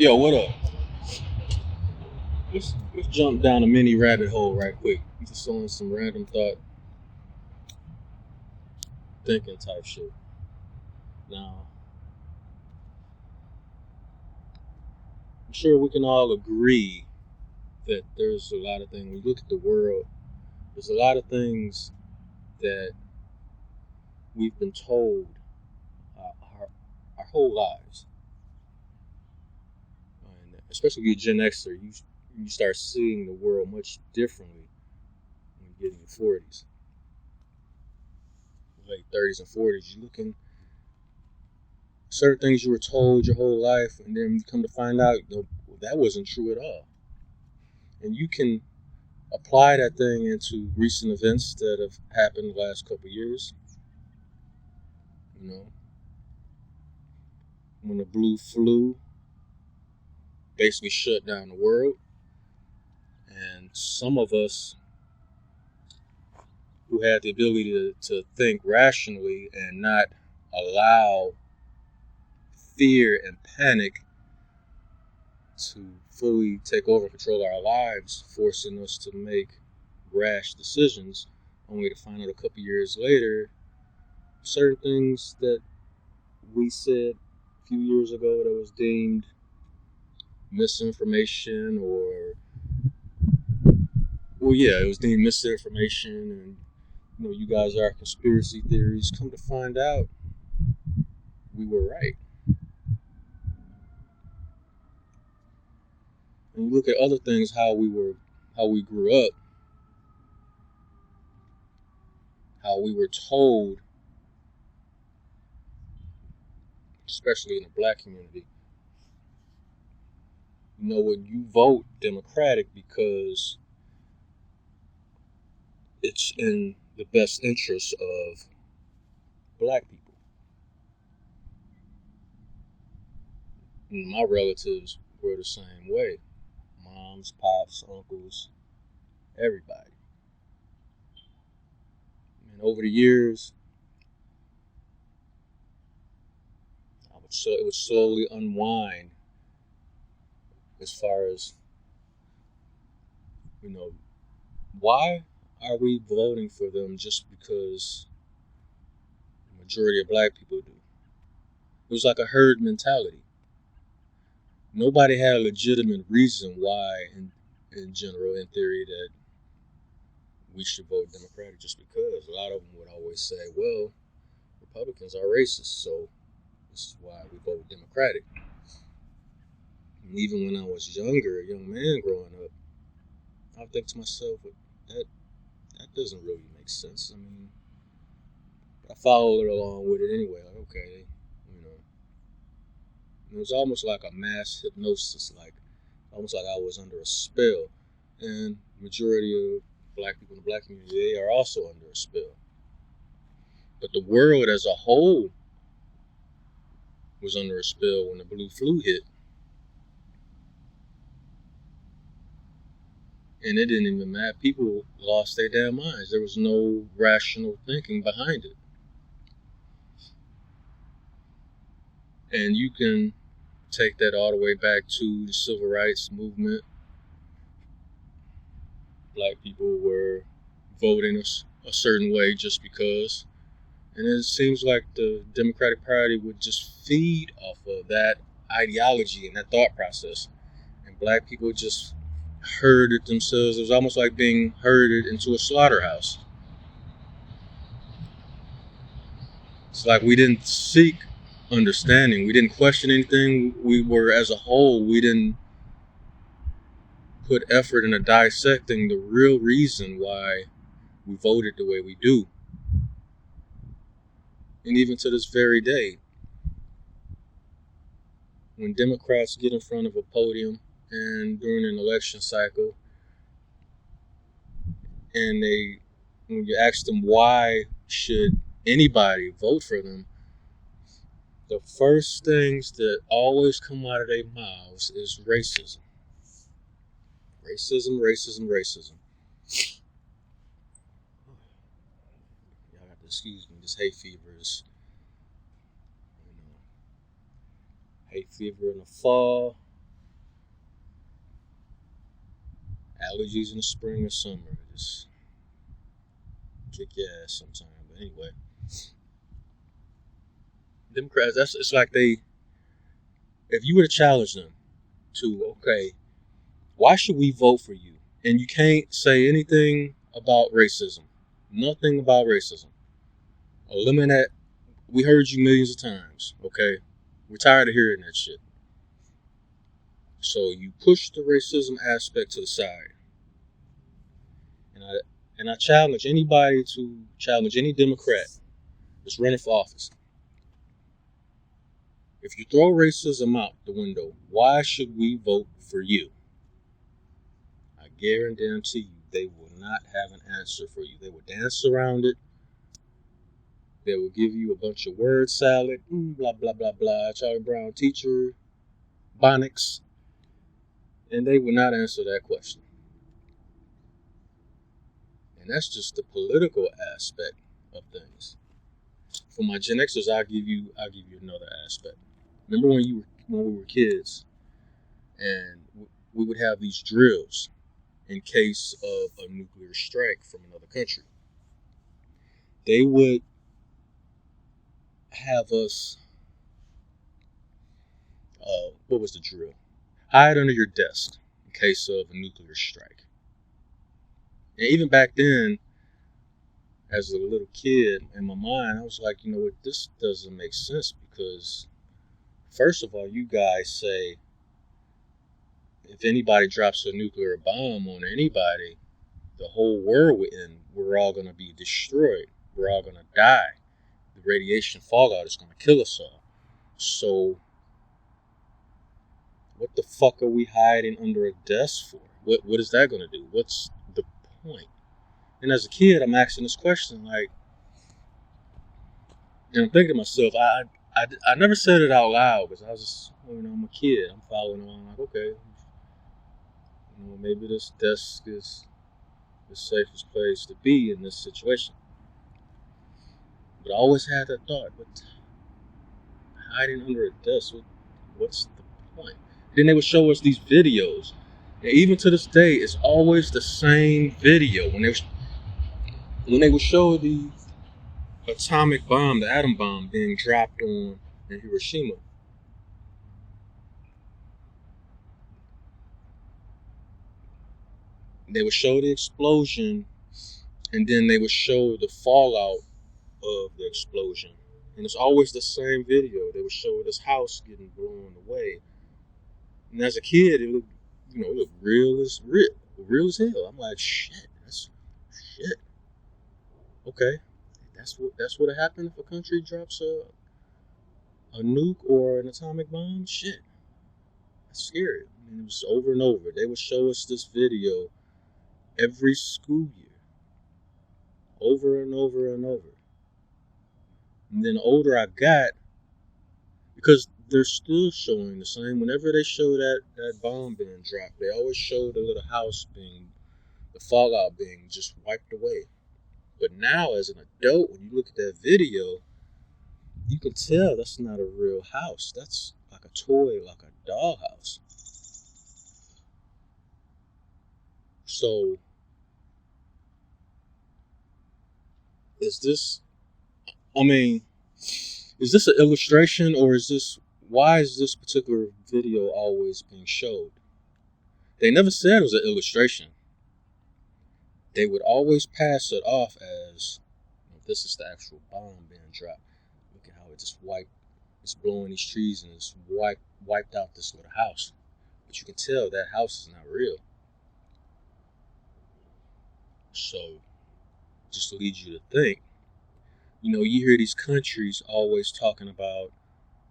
Yo, what up? Let's jump down a mini rabbit hole right quick. Just on some random thought thinking type shit. Now, I'm sure we can all agree that there's a lot of things. When you look at the world, there's a lot of things that we've been told our whole lives. And especially if you're a Gen Xer, you start seeing the world much differently when you get in your 40s, late 30s and 40s. You're looking certain things you were told your whole life, and then you come to find out that wasn't true at all. And you can apply that thing into recent events that have happened the last couple of years. You know, when the blue flu basically shut down the world, and some of us who had the ability to think rationally and not allow fear and panic to fully take over and control our lives, forcing us to make rash decisions, only to find out a couple years later certain things that we said a few years ago that was deemed misinformation, or well, yeah, it was deemed misinformation, and you guys are conspiracy theories. Come to find out, we were right. And you look at other things, how we grew up, how we were told, especially in the black community, when you vote Democratic because it's in the best interest of black people. And my relatives were the same way. Moms, pops, uncles, everybody. And over the years, it would slowly unwind as far as, why are we voting for them just because the majority of black people do? It was like a herd mentality. Nobody had a legitimate reason why, in general, in theory, that we should vote Democratic just because. A lot of them would always say, well, Republicans are racist, so this is why we vote Democratic. And even when I was younger, a young man growing up, I would think to myself, that doesn't really make sense. I mean, I followed along with it anyway. Like, okay, it was almost like a mass hypnosis, like almost like I was under a spell. And the majority of black people in the black community, they are also under a spell. But the world as a whole was under a spell when the blue flu hit. And it didn't even matter. People lost their damn minds. There was no rational thinking behind it. And you can take that all the way back to the civil rights movement. Black people were voting a certain way just because. And it seems like the Democratic Party would just feed off of that ideology and that thought process. And black people just herded themselves. It was almost like being herded into a slaughterhouse. It's like we didn't seek understanding. We didn't question anything. We were, as a whole, we didn't put effort into dissecting the real reason why we voted the way we do. And even to this very day, when Democrats get in front of a podium and during an election cycle, and when you ask them why should anybody vote for them, the first things that always come out of their mouths is racism. Racism, racism, racism. Y'all have to excuse me, this hay fever is, hay fever in the fall, allergies in the spring or summer just kick your ass sometimes. But anyway, Democrats, it's like if you were to challenge them to, okay, why should we vote for you? And you can't say anything about racism. Nothing about racism. Eliminate. We heard you millions of times, okay? We're tired of hearing that shit. So you push the racism aspect to the side. And I challenge anybody to challenge any Democrat that's running for office. If you throw racism out the window, why should we vote for you? I guarantee you they will not have an answer for you. They will dance around it. They will give you a bunch of word salad, blah, blah, blah, blah, Charlie Brown teacher, phonics, and they will not answer that question. And that's just the political aspect of things. For my Gen Xers, I'll give you another aspect. Remember when we were kids, and we would have these drills in case of a nuclear strike from another country. They would have us, what was the drill? Hide under your desk in case of a nuclear strike. And even back then, as a little kid, in my mind, I was like, you know what, this doesn't make sense because, first of all, you guys say if anybody drops a nuclear bomb on anybody, the whole world will end. We're all going to be destroyed. We're all going to die. The radiation fallout is going to kill us all. So, what the fuck are we hiding under a desk for? What is that going to do? What's the point? And as a kid, I'm asking this question, like, and I'm thinking to myself, I never said it out loud because I was just, I'm a kid. I'm following along, like, okay, maybe this desk is the safest place to be in this situation. But I always had that thought, but hiding under a desk, what's the point? Then they would show us these videos. And even to this day, it's always the same video. When they would show the atomic bomb, the atom bomb being dropped on in Hiroshima, they would show the explosion, and then they would show the fallout of the explosion. And it's always the same video. They would show this house getting blown away. And as a kid, it looked, real as hell. I'm like, shit. Okay, that's what would happen if a country drops a nuke or an atomic bomb. Shit, that's scary. I mean, it was over and over. They would show us this video every school year, over and over and over. And then the older I got, because they're still showing the same. Whenever they show that bomb being dropped, they always show the little house the fallout being just wiped away. But now, as an adult, when you look at that video, you can tell that's not a real house. That's like a toy, like a dollhouse. So, is this an illustration, or why is this particular video always being showed? They never said it was an illustration. They would always pass it off as, this is the actual bomb being dropped. Look at how it's blowing these trees and it's wiped out this little house. But you can tell that house is not real. So, just to lead you to think, you hear these countries always talking about,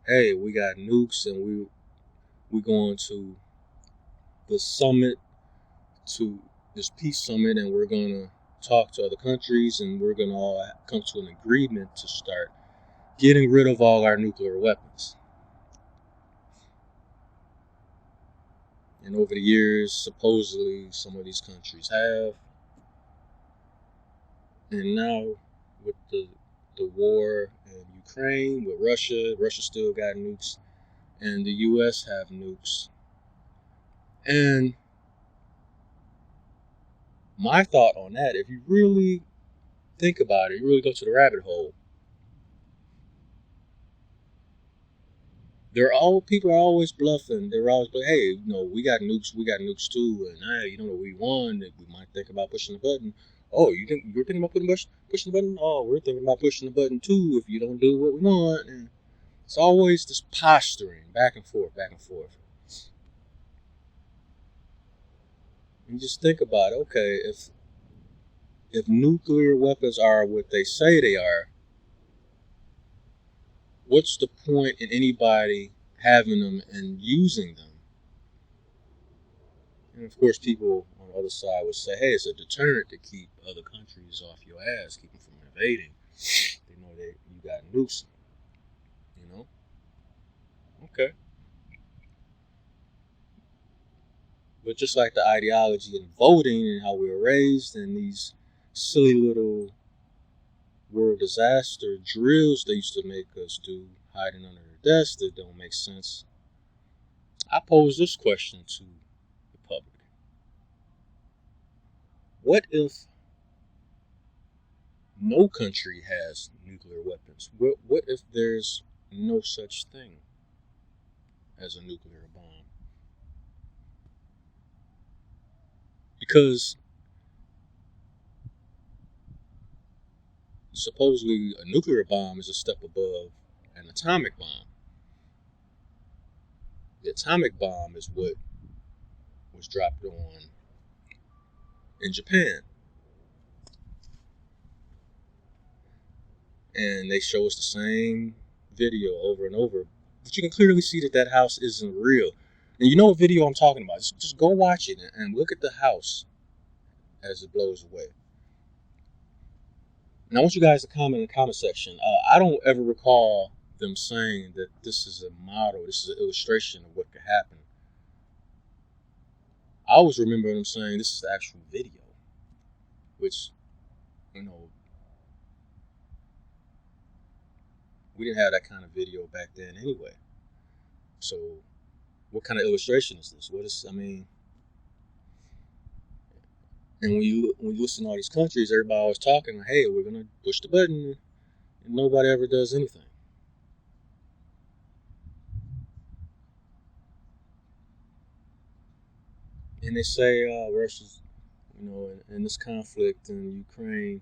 hey, we got nukes and we're going to the summit, to this peace summit, and we're going to talk to other countries and we're going to all come to an agreement to start getting rid of all our nuclear weapons. And over the years, supposedly, some of these countries have. And now, with the war in Ukraine, with Russia still got nukes, and the U.S. have nukes. And my thought on that, if you really think about it, you really go to the rabbit hole. People are always bluffing. They're always like, hey, we got nukes too, and hey, we won. We might think about pushing the button. Oh, you're thinking about pushing the button? Oh, we're thinking about pushing the button too. If you don't do what we want, and it's always this posturing, back and forth, back and forth. And just think about it. Okay, if nuclear weapons are what they say they are, what's the point in anybody having them and using them? And of course, people on the other side would say, hey, it's a deterrent to keep other countries off your ass, keep them from invading. They know that you got nukes, you know? Okay. But just like the ideology in voting and how we were raised and these silly little world disaster drills they used to make us do, hiding under the desks that don't make sense, I pose this question to the public. What if no country has nuclear weapons? What if there's no such thing as a nuclear bomb? Because supposedly a nuclear bomb is a step above an atomic bomb. The atomic bomb is what was dropped on in Japan. And they show us the same video over and over. But you can clearly see that house isn't real. And you know what video I'm talking about. Just go watch it and look at the house as it blows away. And I want you guys to comment in the comment section. I don't ever recall them saying that this is a model, this is an illustration of what could happen. I always remember them saying this is the actual video, which, we didn't have that kind of video back then anyway. So what kind of illustration is this? And when you listen to all these countries, everybody always talking, hey, we're going to push the button, and nobody ever does anything. And they say Russia's, in this conflict in Ukraine,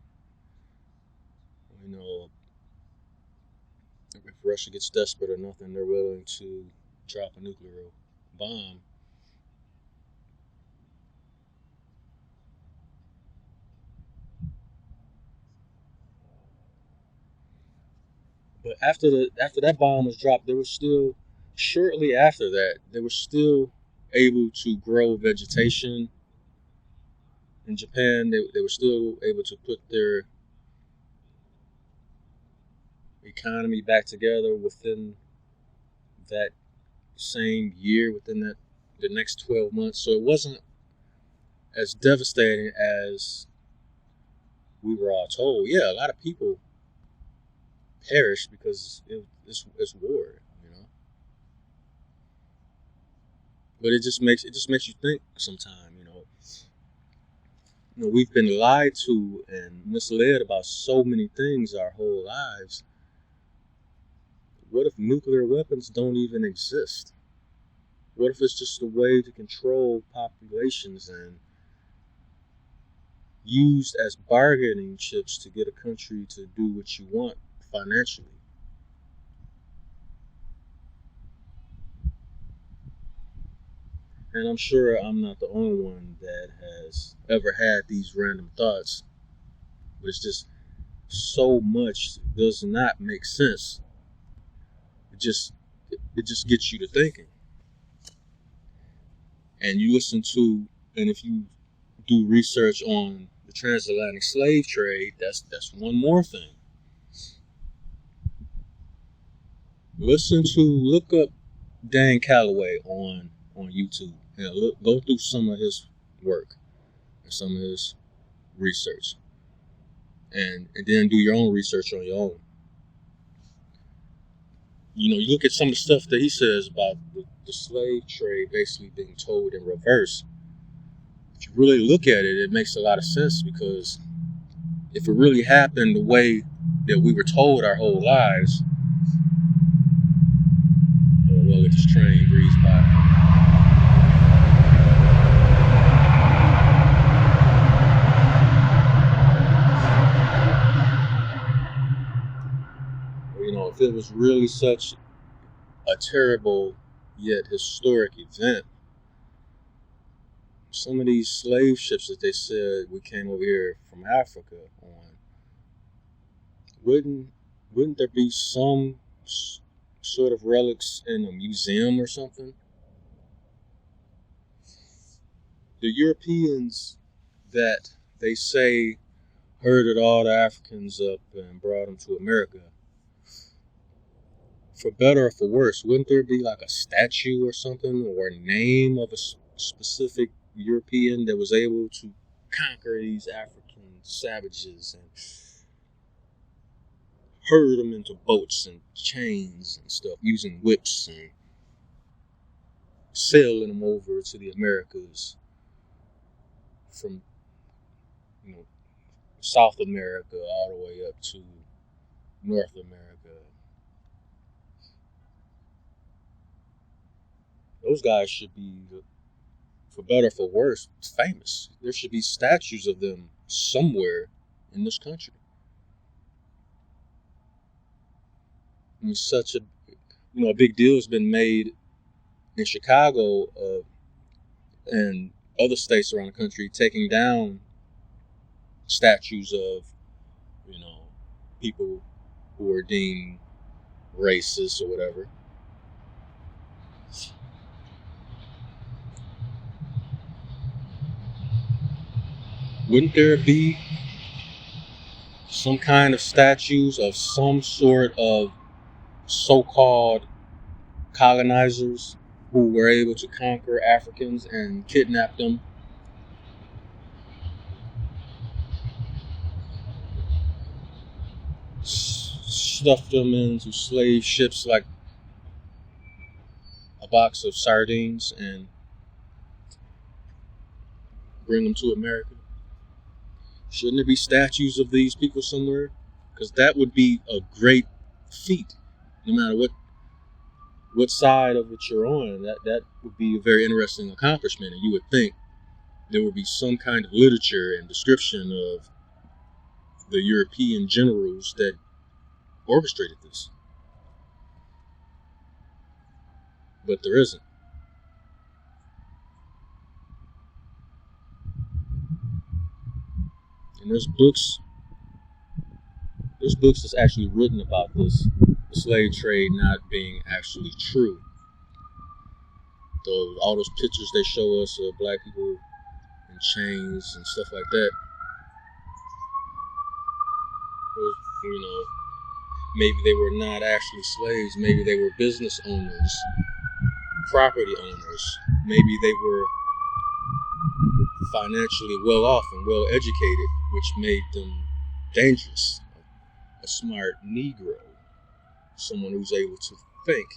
if Russia gets desperate or nothing, they're willing to drop a nuclear bomb. But after that bomb was dropped, shortly after that, they were still able to grow vegetation in Japan. They were still able to put their economy back together within that same year, within the next 12 months. So it wasn't as devastating as we were all told. Yeah, a lot of people perished because it's war, But it just makes you think sometimes, we've been lied to and misled about so many things our whole lives. What if nuclear weapons don't even exist? What if it's just a way to control populations and used as bargaining chips to get a country to do what you want financially? And I'm sure I'm not the only one that has ever had these random thoughts, but it's just so much does not make sense. It just gets you to thinking. And if you do research on the transatlantic slave trade, that's one more thing. Look up Dan Calloway on YouTube. Go through some of his work and some of his research, and then do your own research on your own. You look at some of the stuff that he says about the slave trade basically being told in reverse. if you really look at it, it makes a lot of sense, because if it really happened the way that we were told our whole lives, oh, well, if this train breezed by. If it was really such a terrible yet historic event, some of these slave ships that they said we came over here from Africa on, wouldn't there be some sort of relics in a museum or something? The Europeans that they say herded all the Africans up and brought them to America, for better or for worse, wouldn't there be like a statue or something, or a name of a specific European that was able to conquer these African savages and herd them into boats and chains and stuff, using whips and sailing them over to the Americas from, South America all the way up to North America? Those guys should be, for better or for worse, famous. There should be statues of them somewhere in this country. I mean, such a big deal has been made in Chicago and other states around the country, taking down statues of, people who are deemed racist or whatever. Wouldn't there be some kind of statues of some sort of so-called colonizers who were able to conquer Africans and kidnap them, stuff them into slave ships like a box of sardines, and bring them to America? Shouldn't there be statues of these people somewhere? Because that would be a great feat, no matter what side of it you're on. That would be a very interesting accomplishment, and you would think there would be some kind of literature and description of the European generals that orchestrated this. But there isn't. And there's books that's actually written about this, the slave trade not being actually true. All those pictures they show us of black people in chains and stuff like that, maybe they were not actually slaves. Maybe they were business owners, property owners. Maybe they were financially well off and well educated, which made them dangerous. A smart Negro, someone who's able to think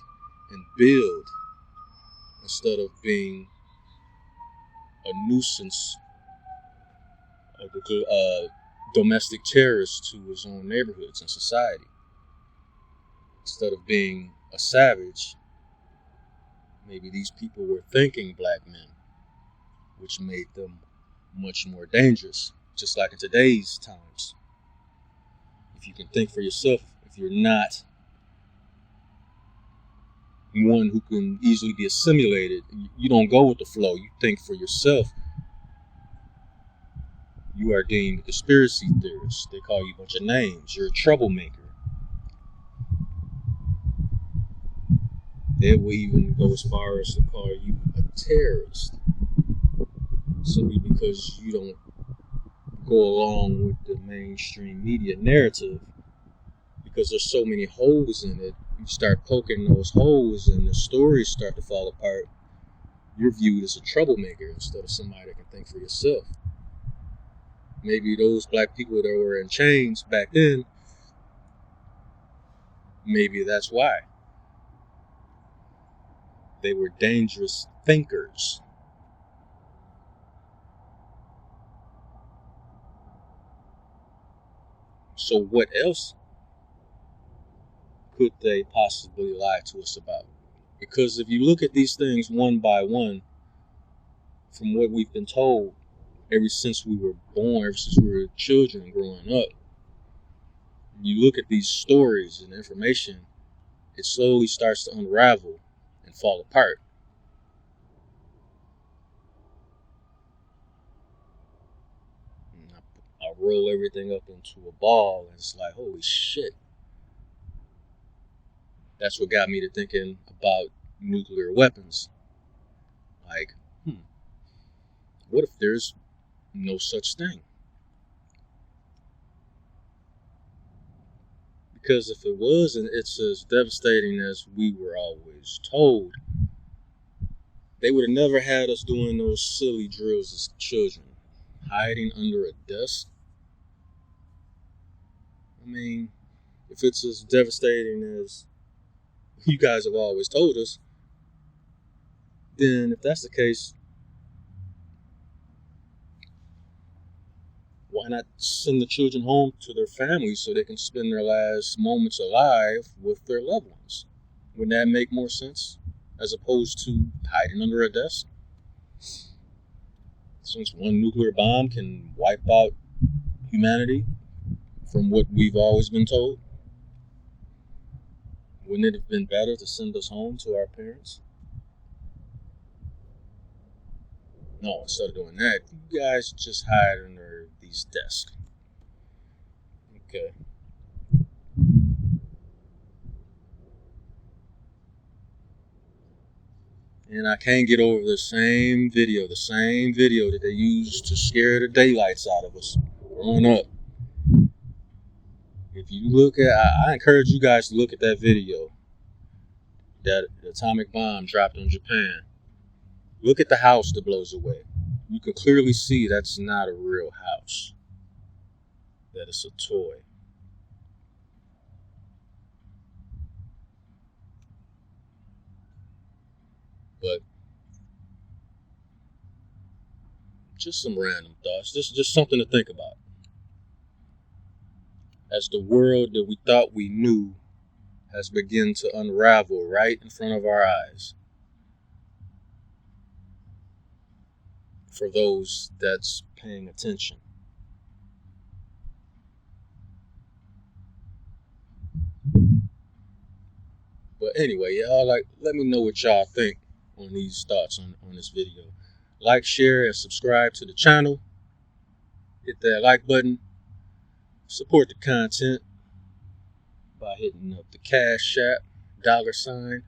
and build instead of being a nuisance, a domestic terrorist to his own neighborhoods and society. Instead of being a savage, maybe these people were thinking black men, which made them much more dangerous, just like in today's times. If you can think for yourself, if you're not one who can easily be assimilated, you don't go with the flow, you think for yourself, you are deemed a conspiracy theorist. They call you a bunch of names. You're a troublemaker. They will even go as far as to call you a terrorist, simply because you don't go along with the mainstream media narrative, because there's so many holes in it. You start poking those holes and the stories start to fall apart. You're viewed as a troublemaker instead of somebody that can think for yourself. Maybe those black people that were in chains back then, maybe that's why. They were dangerous thinkers. So what else could they possibly lie to us about? Because if you look at these things one by one, from what we've been told ever since we were born, ever since we were children growing up, you look at these stories and information, it slowly starts to unravel and fall apart. And I roll everything up into a ball, and it's like, holy shit. That's what got me to thinking about nuclear weapons. Like, what if there's no such thing? Because if it was, and it's as devastating as we were always told, they would have never had us doing those silly drills as children. Hiding under a desk. I mean, if it's as devastating as you guys have always told us, then if that's the case, why not send the children home to their families so they can spend their last moments alive with their loved ones? Wouldn't that make more sense? As opposed to hiding under a desk? Since one nuclear bomb can wipe out humanity, from what we've always been told, wouldn't it have been better to send us home to our parents? No, instead of doing that, you guys just hide under these desks. Okay. And I can't get over the same video that they used to scare the daylights out of us growing up. If you look at, I encourage you guys to look at that video, that atomic bomb dropped on Japan. Look at the house that blows away. You can clearly see that's not a real house, that it's a toy. But just some random thoughts, just something to think about. As the world that we thought we knew has begun to unravel right in front of our eyes. For those that's paying attention. But anyway, y'all, let me know what y'all think on these thoughts on this video. Like, share, and subscribe to the channel. Hit that like button. Support the content by hitting up the Cash App, $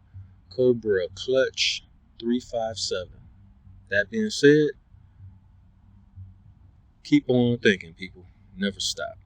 Cobra Clutch 357. That being said, keep on thinking, people. Never stop.